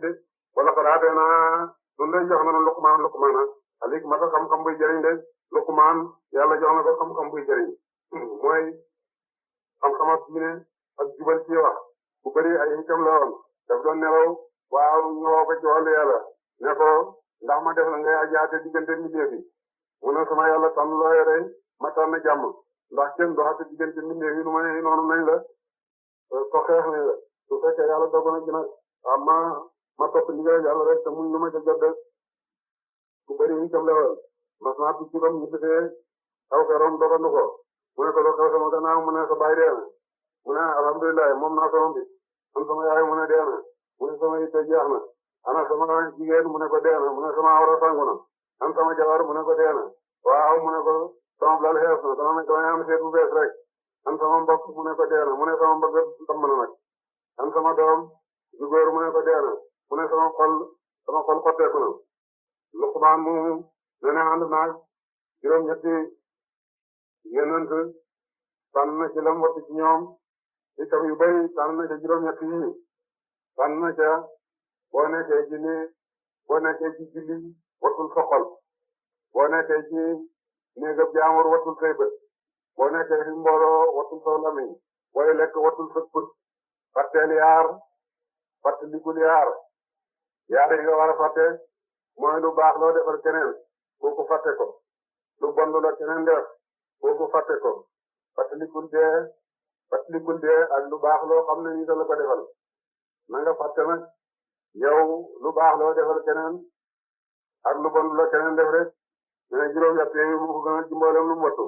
de wala xalaatee naa ñun de jox nañu Luqmaan alik mata xam-xam buy jëriñ de Luqmaan yàlla jox na ko xam-xam buy jëriñ mooy xam-xam ak diine ak jubal ci wax bu bëri ay hikam la woon daf doon nelaw waaw ñu woo ko ci wàllu yàlla ne ko ndax ma def la ngay ajaate diggante mbindeef yi mu ne sama yàlla tànn loo yore ma tànn jàmm ndax kenn doxate diggante mbindeef yi nu ma noonu nañ la ko xeex nañ la su fekkee yàlla dogal na ci nag waaw ma topp ndigal yàlla rek te muñ lu ma ca jot de bu bëri hikam la woon mas naa tukki bam ñu defee aw ferom dogandu ko mu ne ko loo xew sama gannaaw mu ne sa baay dee na mu ne alhamdulilah moom naa sama bi an sama yaay mu ne dee na mu ne sama yitte jeex na ana sama jigéen mu ne ko dee na mu ne sama awra sangu na an sama jabar mu ne ko dee na waaw mu ne ko sama blal xees na damay am seet bu bees rek an sama mbokk mu ne ko dee na mu ne sama mbokk damm na nag an sama doom du góor mu ne ko dee na mu ne sama xol xotteeku na Luqmaan mu ne ne ànd naag juróom-ñetti yonent tànn na ci lam wattu ci ñoom ikam yu bari tànn na ca juróom-ñetti yi tànn na ca boo nekkee ci julli wattul soxol boo nekkee ci néegab jaamur wattul say bët boo nekkee ci mbooloo wattul saw lamiñ booy lekk wattul sa put fàtteel yaar fàttalikul yaar yaar yi nga war a fàtte mooy lu baax loo defal keneen kooku fàtte ko lu bon la keneen def kooku fàtte ko fàttalikul dee ak lu baax loo xam ne ni da la ko defal na nga fàtte nag yow lu baax loo defal keneen ak lu bon la keneen def rek mais juróom-ñett yooyu mu ko gën a ci mboolem lu mu wattu